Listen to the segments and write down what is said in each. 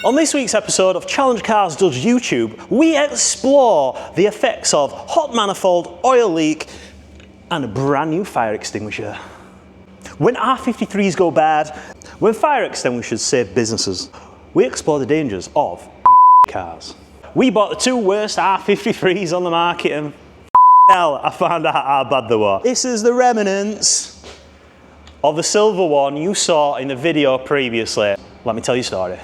On this week's episode of Challenge Cars Does YouTube, we explore the effects of hot manifold, oil leak, and a brand new fire extinguisher. When R53s go bad, when fire extinguishers save businesses, we explore the dangers of cars. We bought the two worst R53s on the market and hell, I found out how bad they were. This is the remnants of the silver one you saw in the video previously. Let me tell you a story.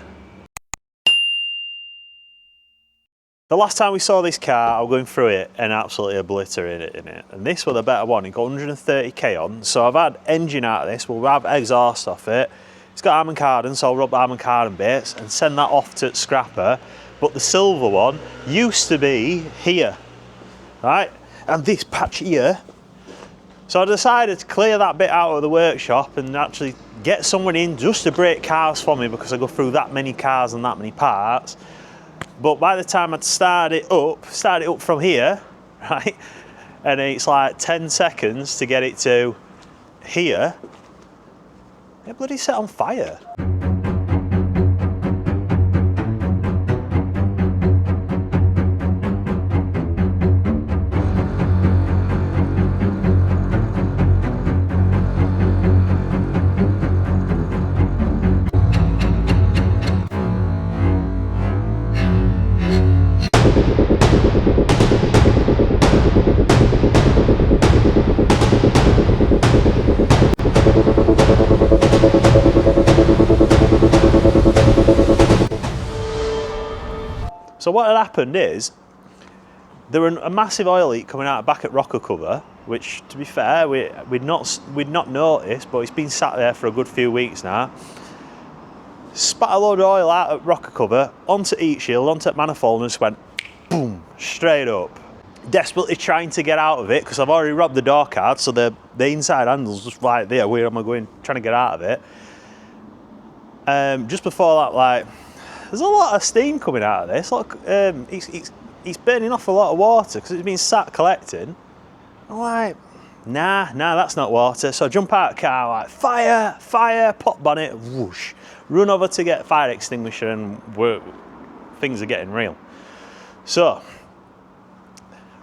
The last time we saw this car, I was going through it and absolutely obliterated it. And this was the better one. It got 130k on. So I've had engine out of this, we'll have exhaust off it. It's got Harman Kardon, so I'll rub Harman Kardon bits and send that off to scrapper. But the silver one used to be here, right? And this patch here. So I decided to clear that bit out of the workshop and actually get someone in just to break cars for me because I go through that many cars and that many parts. But by the time I'd started it up from here, right, and it's like 10 seconds to get it to here, it bloody set on fire. So what had happened is, there was a massive oil leak coming out back at rocker cover, which to be fair, we'd not noticed, but it's been sat there for a good few weeks now. Spat a load of oil out at rocker cover, onto heat shield, onto manifold, and just went boom, straight up. Desperately trying to get out of it, because I've already robbed the door card, so the inside handle's just right there, where am I going, trying to get out of it. Just before that, like, there's a lot of steam coming out of this. Look, it's burning off a lot of water because it's been sat collecting. I'm like, nah, that's not water. So I jump out of the car, like, fire, pop bonnet, whoosh, run over to get a fire extinguisher, and things are getting real. So,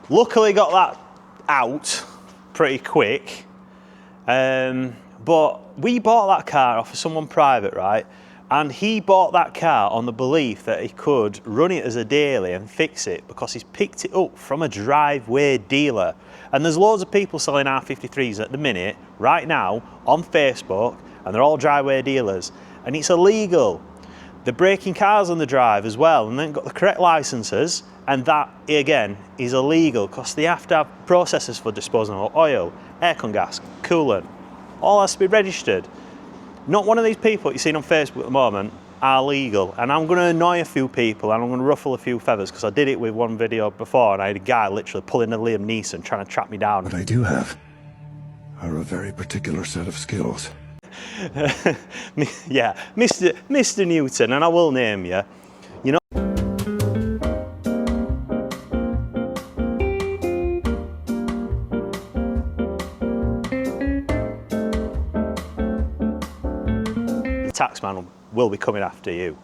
luckily got that out pretty quick. But we bought that car off of someone private, right? And he bought that car on the belief that he could run it as a daily and fix it because he's picked it up from a driveway dealer. And there's loads of people selling R53s at the minute, right now, on Facebook, and they're all driveway dealers. And it's illegal. They're breaking cars on the drive as well, and they've got the correct licenses, and that, again, is illegal because they have to have processes for disposing of oil, aircon gas, coolant. All has to be registered. Not one of these people you've seen on Facebook at the moment are legal, and I'm going to annoy a few people and I'm going to ruffle a few feathers because I did it with one video before and I had a guy literally pulling a Liam Neeson trying to track me down. What I do have are a very particular set of skills. Yeah, Mr. Newton, and I will name you. You know. Taxman will be coming after you.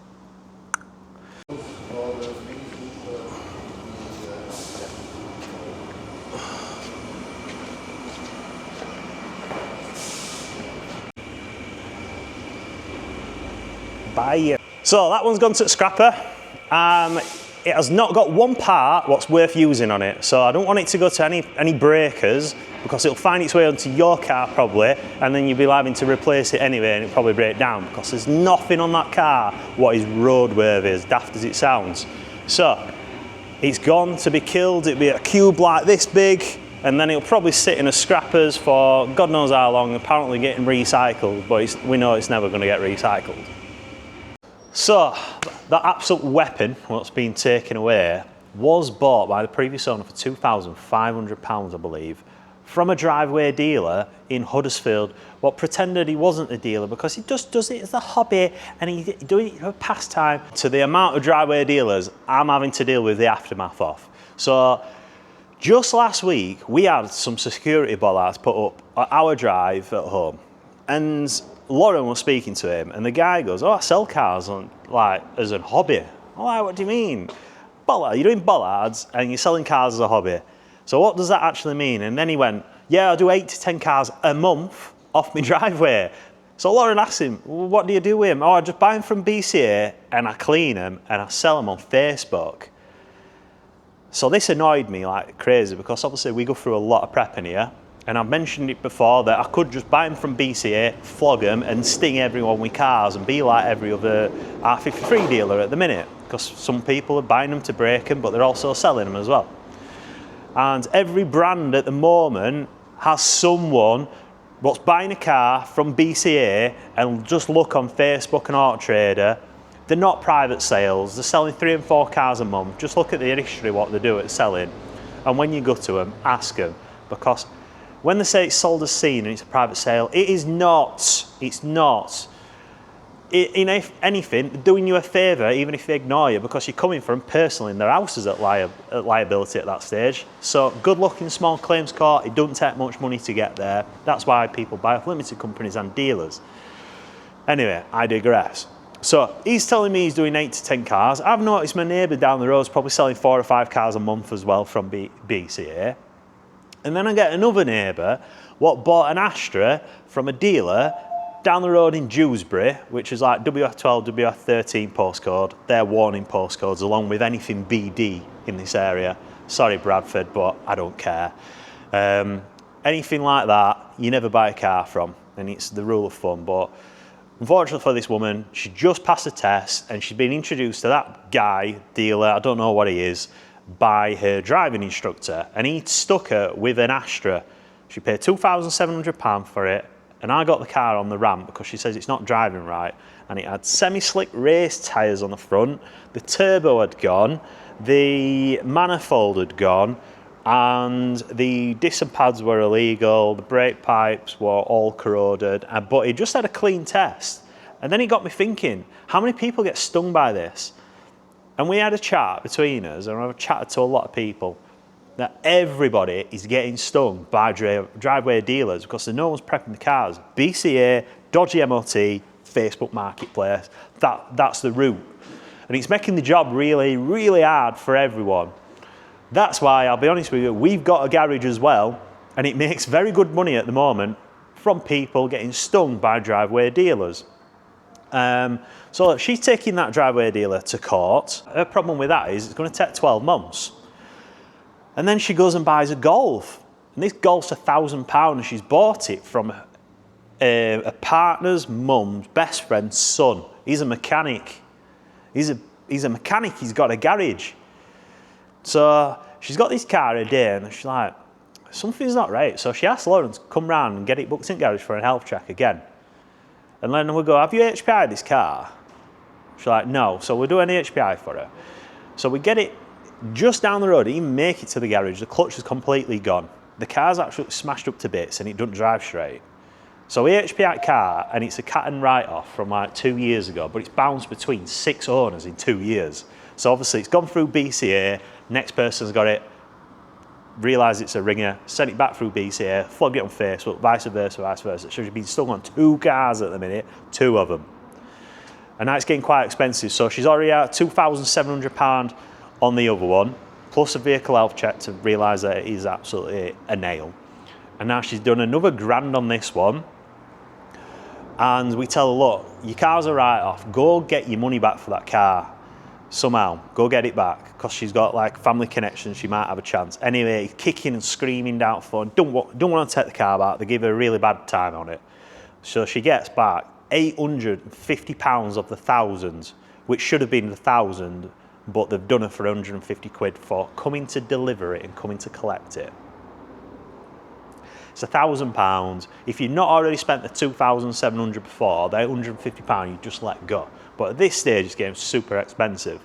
Bye. So that one's gone to the scrapper. It has not got one part what's worth using on it, so I don't want it to go to any breakers because it'll find its way onto your car probably, and then you'll be having to replace it anyway and it'll probably break down because there's nothing on that car what is roadworthy, as daft as it sounds. So it's gone to be killed. It'll be a cube like this big, and then it'll probably sit in a scrappers for God knows how long, apparently getting recycled, but we know it's never going to get recycled. So that absolute weapon, what's been taken away, was bought by the previous owner for £2,500, I believe, from a driveway dealer in Huddersfield, what pretended he wasn't a dealer because he just does it as a hobby and he's doing it for a pastime. To the amount of driveway dealers I'm having to deal with the aftermath of. So just last week, we had some security bollards put up at our drive at home. And Lauren was speaking to him, and the guy goes, "Oh, I sell cars on, like, as a hobby." I'm like, "What do you mean? Bollard, you're doing bollards and you're selling cars as a hobby. So what does that actually mean?" And then he went, "Yeah, I do 8 to 10 cars a month off my driveway." So Lauren asked him, "Well, what do you do with them?" "Oh, I just buy them from BCA and I clean them and I sell them on Facebook." So this annoyed me like crazy, because obviously we go through a lot of prepping here, and I've mentioned it before that I could just buy them from BCA, flog them and sting everyone with cars and be like every other R53 dealer at the minute, because some people are buying them to break them, but they're also selling them as well. And every brand at the moment has someone what's buying a car from BCA, and just look on Facebook and Auto Trader. They're not private sales. They're selling 3 and 4 cars a month. Just look at the history, what they do at selling. And when you go to them, ask them. Because when they say it's sold as seen and it's a private sale, it is not. It's not. In anything, they're doing you a favour, even if they ignore you, because you're coming from personally in their houses at liability at that stage. So good luck in small claims court. It doesn't take much money to get there. That's why people buy off limited companies and dealers. Anyway, I digress. So he's telling me he's doing 8 to 10 cars. I've noticed my neighbour down the road is probably selling 4 or 5 cars a month as well from BCA. And then I get another neighbour what bought an Astra from a dealer down the road in Dewsbury, which is like WF12, WF13 postcode. They're warning postcodes, along with anything BD in this area. Sorry, Bradford, but I don't care. Anything like that, you never buy a car from, and it's the rule of thumb. But unfortunately for this woman, she just passed a test, and she's been introduced to that guy, dealer, I don't know what he is, by her driving instructor, and he stuck her with an Astra. She paid £2,700 for it, and I got the car on the ramp because she says it's not driving right, and it had semi-slick race tyres on the front, the turbo had gone, the manifold had gone, and the disc and pads were illegal, the brake pipes were all corroded, but it just had a clean test. And then it got me thinking, how many people get stung by this? And we had a chat between us, and I've chatted to a lot of people, that everybody is getting stung by driveway dealers because no one's prepping the cars. BCA, dodgy MOT, Facebook Marketplace, that's the route. And it's making the job really, really hard for everyone. That's why, I'll be honest with you, we've got a garage as well, and it makes very good money at the moment from people getting stung by driveway dealers. So she's taking that driveway dealer to court. Her problem with that is it's going to take 12 months. And then she goes and buys a Golf. And this Golf's £1,000, and she's bought it from a partner's mum's best friend's son. He's a mechanic. He's a mechanic, he's got a garage. So she's got this car a day, and she's like, something's not right. So she asked Lauren to come round and get it booked in garage for a health check again. And then we go, have you HPI'd this car? She's like, no. So we're doing the HPI for her. So we get it just down the road, didn't even make it to the garage. The clutch is completely gone. The car's actually smashed up to bits and it doesn't drive straight. So we HPI car, and it's a cat and write-off from like 2 years ago, but it's bounced between 6 owners in 2 years. So obviously it's gone through BCA, next person's got it, realised it's a ringer, sent it back through BCA, flogged it on Facebook, vice versa. So she's been stung on 2 cars at the minute, 2 of them. And now it's getting quite expensive. So she's already out £2,700 on the other one, plus a vehicle health check to realise that it is absolutely a nail. And now she's done another £1,000 on this one. And we tell her, look, your car's a write-off. Go get your money back for that car. Somehow, go get it back. Because she's got like family connections, she might have a chance. Anyway, kicking and screaming down the phone. Don't want to take the car back. They give her a really bad time on it. So she gets back £850 of the £1,000, which should have been the £1,000, but they've done it for £150 for coming to deliver it and coming to collect it. It's £1,000. If you've not already spent the £2,700 before, the £150 you just let go. But at this stage, it's getting super expensive.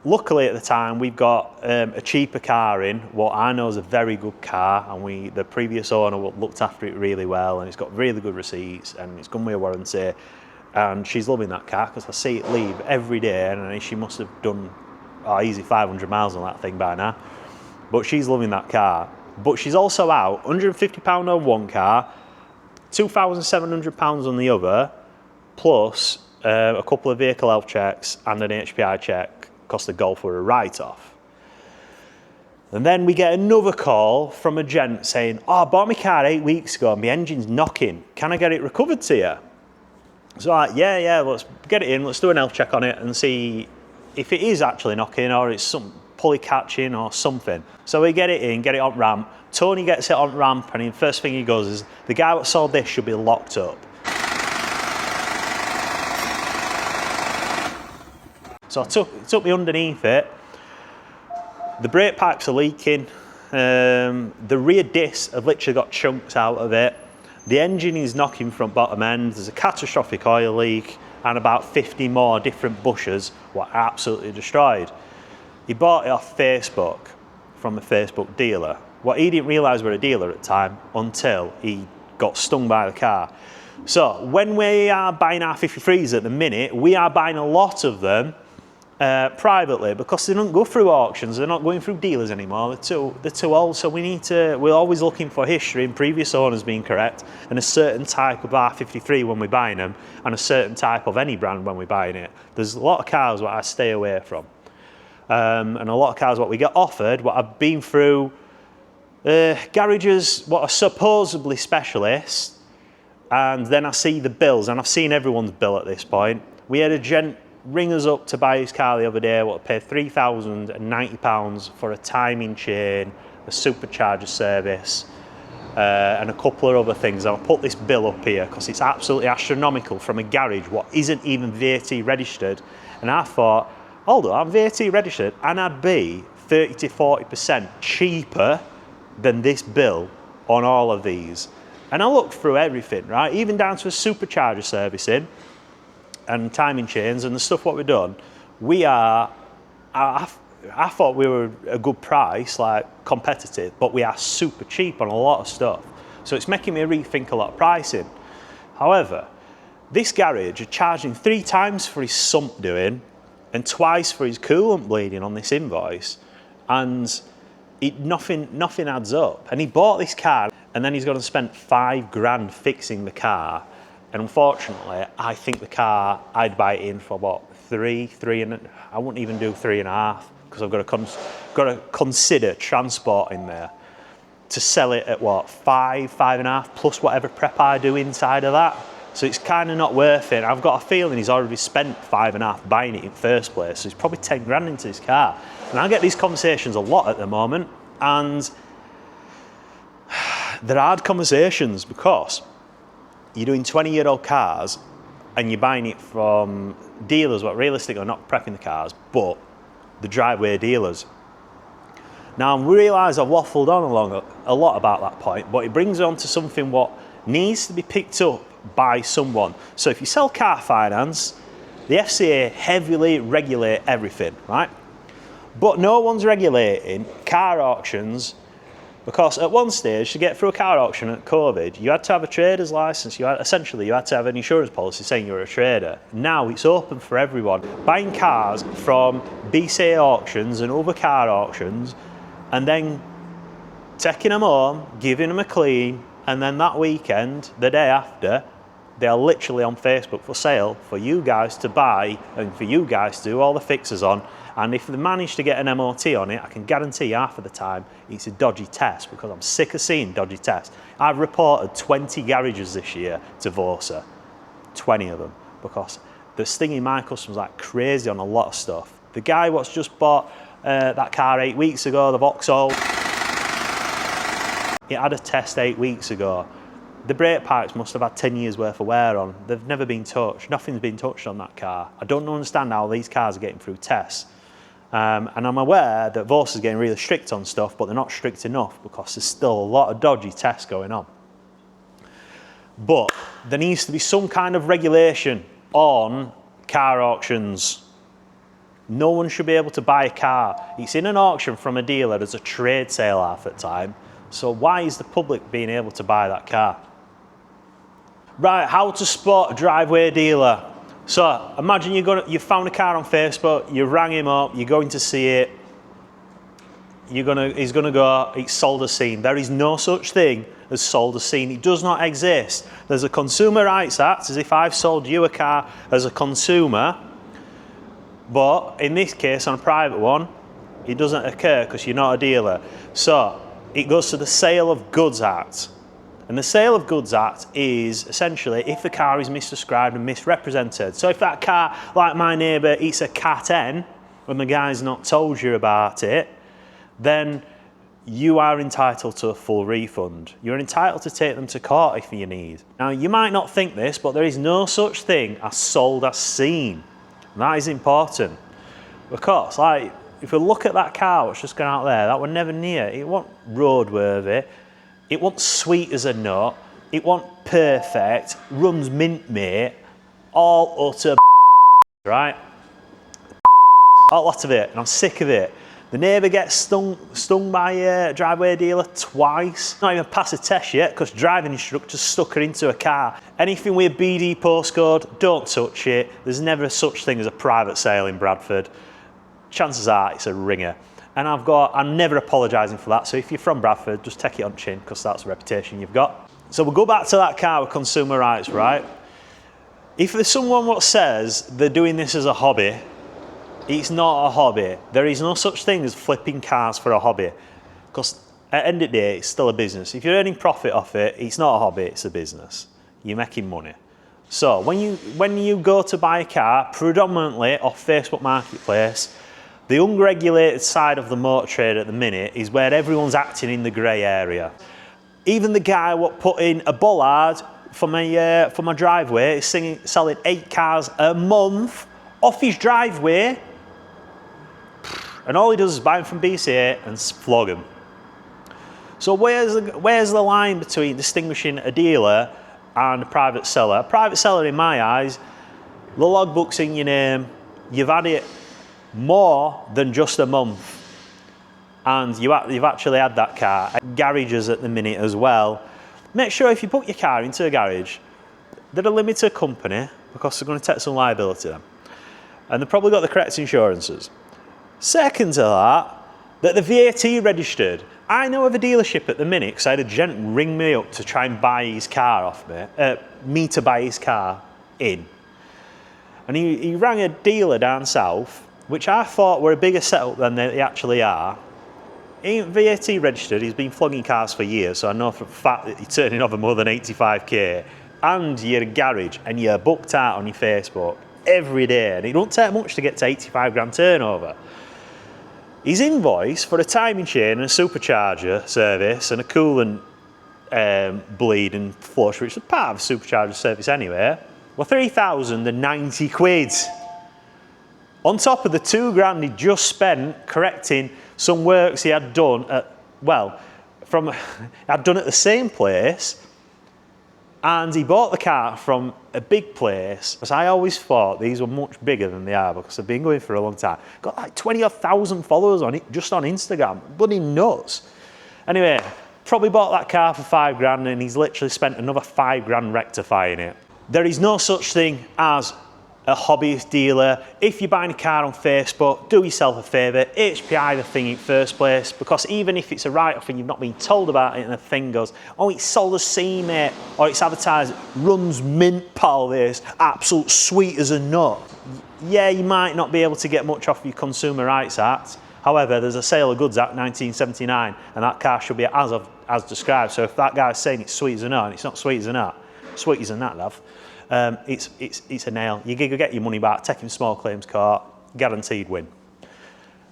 Luckily at the time, we've got a cheaper car in, what I know is a very good car, and the previous owner looked after it really well, and it's got really good receipts, and it's come with a warranty. And she's loving that car because I see it leave every day, and she must have done easy 500 miles on that thing by now. But she's loving that car. But she's also out £150 on one car, £2,700 on the other, plus a couple of vehicle health checks and an HPI check, cost the Golf were a write-off. And then we get another call from a gent saying, oh, I bought my car 8 weeks ago and my engine's knocking. Can I get it recovered to you? So I'm like, yeah, let's get it in, let's do an health check on it and see if it is actually knocking or it's some pulley catching or something. So we get it in, get it on ramp. Tony gets it on ramp and the first thing he goes is, the guy that sold this should be locked up. So I took me underneath it. The brake pipes are leaking. The rear discs have literally got chunks out of it. The engine is knocking from bottom end. There's a catastrophic oil leak and about 50 more different bushes were absolutely destroyed. He bought it off Facebook from a Facebook dealer. What he didn't realise we're a dealer at the time until he got stung by the car. So when we are buying R53s at the minute, we are buying a lot of them privately because they don't go through auctions. They're not going through dealers anymore. They're too old. So we're always looking for history and previous owners being correct and a certain type of R53 when we're buying them and a certain type of any brand when we're buying it. There's a lot of cars that I stay away from. And a lot of cars what we get offered, what I've been through garages what are supposedly specialists, and then I see the bills, and I've seen everyone's bill at this point. We had a gent ring us up to buy his car the other day, what paid £3,090 for a timing chain, a supercharger service, and a couple of other things. I'll put this bill up here because it's absolutely astronomical from a garage what isn't even VAT registered. And I thought, hold on, I'm VAT registered and I'd be 30 to 40% cheaper than this bill on all of these. And I looked through everything, right? Even down to a supercharger servicing and timing chains and the stuff what we've done. I thought we were a good price, like competitive, but we are super cheap on a lot of stuff. So it's making me rethink a lot of pricing. However, this garage are charging 3 times for his sump doing and twice for his coolant bleeding on this invoice. And nothing adds up. And he bought this car and then he's going to spend £5,000 fixing the car. And unfortunately, I think the car, I'd buy it in for what, I wouldn't even do 3.5 because I've got to consider transporting there to sell it at what, 5.5 plus whatever prep I do inside of that. So it's kind of not worth it. I've got a feeling he's already spent 5.5 buying it in first place. So he's probably 10 grand into his car. And I get these conversations a lot at the moment, and they're hard conversations because you're doing 20-year-old cars and you're buying it from dealers what realistically are not prepping the cars, but the driveway dealers. Now I realise I've waffled on a lot about that point, but it brings on to something what needs to be picked up by someone. So if you sell car finance, the FCA heavily regulate everything, right? But no one's regulating car auctions, because at one stage, to get through a car auction at COVID, you had to have a trader's license. You had to have an insurance policy saying you were a trader. Now it's open for everyone. Buying cars from BCA auctions and other car auctions, and then taking them home, giving them a clean, and then that weekend, the day after, they are literally on Facebook for sale for you guys to buy and for you guys to do all the fixes on. And if they manage to get an MOT on it, I can guarantee half of the time it's a dodgy test, because I'm sick of seeing dodgy tests. I've reported 20 garages this year to Vosa, 20 of them, because they're stinging my customers like crazy on a lot of stuff. The guy what's just bought that car 8 weeks ago, the Vauxhall, it had a test 8 weeks ago. The brake pipes must have had 10 years worth of wear on. They've never been touched. Nothing's been touched on that car. I don't understand how these cars are getting through tests. And I'm aware that Vosa is getting really strict on stuff, but they're not strict enough because there's still a lot of dodgy tests going on. But there needs to be some kind of regulation on car auctions. No one should be able to buy a car. It's in an auction from a dealer. There's a trade sale half at the time. So why is the public being able to buy that car? Right, how to spot a driveway dealer. So imagine you found a car on Facebook, you rang him up, you're going to see it, he's gonna go, it's sold as seen. There is no such thing as sold as seen. It does not exist. There's a Consumer Rights Act, as if I've sold you a car as a consumer, but in this case, on a private one, it doesn't occur because you're not a dealer. So it goes to the Sale of Goods Act. And the Sale of Goods Act is essentially if the car is misdescribed and misrepresented. So if that car, like my neighbour, eats a cat N and the guy's not told you about it, then you are entitled to a full refund. You're entitled to take them to court if you need. Now, you might not think this, but there is no such thing as sold as seen. And that is important. Because, like, if we look at that car that's just gone out there, that were never near, it wasn't roadworthy, it wasn't sweet as a nut, it wasn't perfect, runs mint, mate, all utter right? A lot of it, and I'm sick of it. The neighbour gets stung by a driveway dealer twice. Not even passed a test yet because driving instructor stuck her into a car. Anything with a BD postcode, don't touch it. There's never such thing as a private sale in Bradford. Chances are it's a ringer. And I'm never apologising for that. So if you're from Bradford, just take it on chin because that's the reputation you've got. So we'll go back to that car with consumer rights, right? If there's someone what says they're doing this as a hobby, it's not a hobby. There is no such thing as flipping cars for a hobby. Because at the end of the day, it's still a business. If you're earning profit off it, it's not a hobby, it's a business. You're making money. So when you go to buy a car, predominantly off Facebook Marketplace, the unregulated side of the motor trade at the minute is where everyone's acting in the grey area. Even the guy what put in a bollard for my driveway is selling 8 cars a month off his driveway, and all he does is buy them from BCA and flog them. So where's the line between distinguishing a dealer and a private seller? A private seller, in my eyes, the logbook's in your name, you've had it more than just a month, and you've actually had that car. Garages at the minute as well. Make sure if you put your car into a garage, they're a limited company because they're going to take some liability then. And they've probably got the correct insurances. Second to that the VAT registered. I know of a dealership at the minute, because I had a gent ring me up to try and buy his car off me to buy his car in. And he rang a dealer down south, which I thought were a bigger setup than they actually are. He ain't VAT registered, he's been flogging cars for years, so I know for a fact that he's turning over more than 85k. And you're a garage, and you're booked out on your Facebook every day, and it don't take much to get to 85 grand turnover. His invoice for a timing chain and a supercharger service and a coolant bleed and flush, which is part of a supercharger service anyway, were 3,090 quid. On top of the 2 grand he just spent correcting some works he had done at the same place. And he bought the car from a big place, because I always thought these were much bigger than they are because they've been going for a long time. Got like 20,000 followers on it, just on Instagram. Bloody nuts. Anyway, probably bought that car for 5 grand and he's literally spent another 5 grand rectifying it. There is no such thing as a hobbyist dealer. If you're buying a car on Facebook, do yourself a favour, HPI the thing in first place, because even if it's a write-off and you've not been told about it and the thing goes, oh, it's sold as seen, mate, or it's advertised, runs mint, pal, this, absolute sweet as a nut. Yeah, you might not be able to get much off your Consumer Rights Act. However, there's a Sale of Goods Act 1979 and that car should be as described. So if that guy's saying it's sweet as a nut and it's not sweet as a nut, sweet as a nut, love. It's a nail. You get your money back, take him to small claims court, guaranteed win.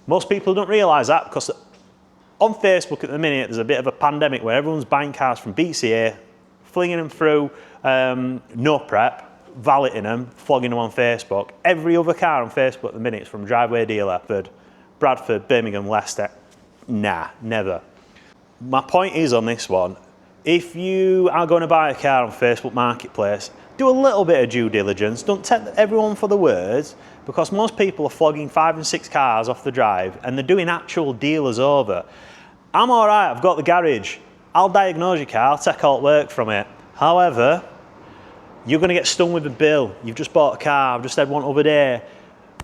Most people don't realise that because on Facebook at the minute there's a bit of a pandemic where everyone's buying cars from BCA, flinging them through no prep, valeting them, flogging them on Facebook. Every other car on Facebook at the minute is from driveway dealer. Bradford, Birmingham, Leicester. Nah, never. My point is on this one, if you are going to buy a car on Facebook Marketplace, do a little bit of due diligence. Don't take everyone for the words, because most people are flogging 5 and 6 cars off the drive and they're doing actual dealers over. I'm all right, I've got the garage. I'll diagnose your car, I'll take all the work from it. However, you're going to get stung with a bill. You've just bought a car. I've just had one over there.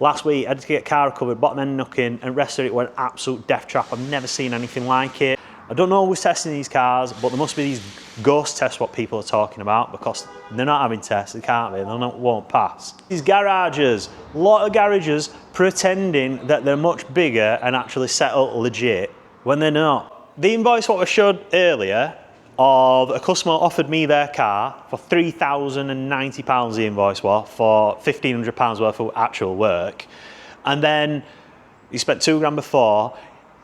Last week, I had to get a car recovered, bottom end knocking, and the rest of it went absolute death trap. I've never seen anything like it. I don't know who's testing these cars, but there must be these ghost tests what people are talking about, because they're not having tests, they can't be, won't pass. These garages, a lot of garages pretending that they're much bigger and actually set up legit when they're not. The invoice what I showed earlier of a customer offered me their car for £3,090 the invoice was for £1,500 worth of actual work, and then he spent £2 before.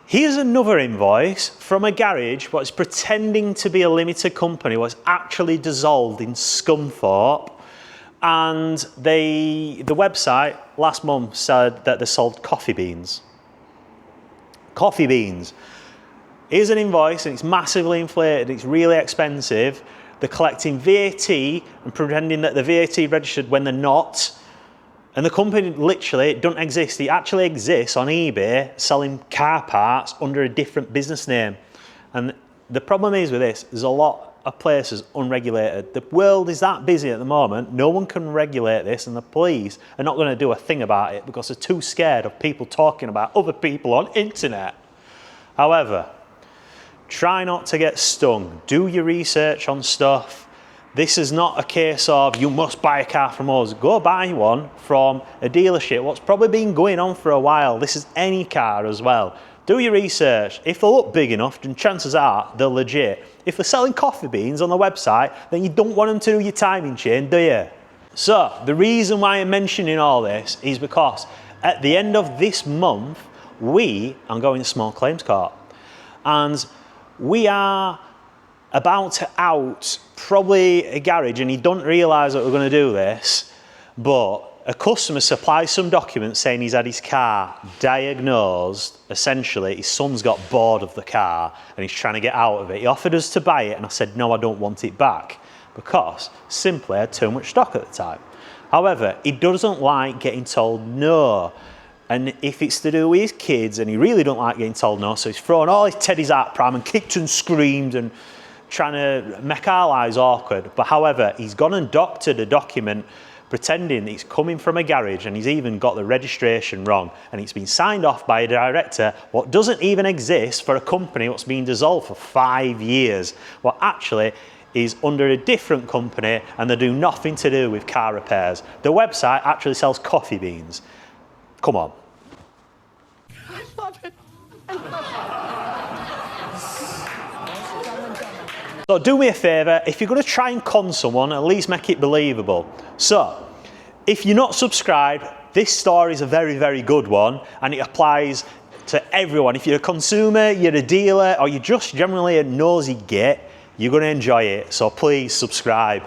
Here's another invoice from a garage what's pretending to be a limited company, what's actually dissolved in Scunthorpe, and the website last month said that they sold coffee beans. Coffee beans. Here's an invoice and it's massively inflated, it's really expensive. They're collecting VAT and pretending that the VAT registered when they're not. And the company literally doesn't exist. It actually exists on eBay selling car parts under a different business name. And the problem is with this, there's a lot of places unregulated. The world is that busy at the moment, no one can regulate this, and the police are not going to do a thing about it because they're too scared of people talking about other people on internet. However, try not to get stung. Do your research on stuff. This is not a case of you must buy a car from us. Go buy one from a dealership. What's probably been going on for a while. This is any car as well. Do your research. If they look big enough, then chances are they're legit. If they're selling coffee beans on the website, then you don't want them to do your timing chain, do you? So the reason why I'm mentioning all this is because at the end of this month, we are going to small claims court. And we are about to out probably a garage, and he don't realise that we're going to do this, but a customer supplies some documents saying he's had his car diagnosed. Essentially, his son's got bored of the car and he's trying to get out of it. He offered us to buy it and I said, no, I don't want it back, because simply I had too much stock at the time. However, he doesn't like getting told no. And if it's to do with his kids, and he really don't like getting told no, so he's thrown all his teddies out pram and kicked and screamed and trying to make our lives awkward. But however, he's gone and doctored a document pretending he's coming from a garage, and he's even got the registration wrong, and it's been signed off by a director what doesn't even exist for a company what's been dissolved for 5 years, what actually is under a different company, and they do nothing to do with car repairs. The website actually sells coffee beans. Come on. I love it. I love it. So do me a favour, if you're going to try and con someone, at least make it believable. So, if you're not subscribed, this story is a very, very good one, and it applies to everyone. If you're a consumer, you're a dealer, or you're just generally a nosy git, you're going to enjoy it. So please subscribe.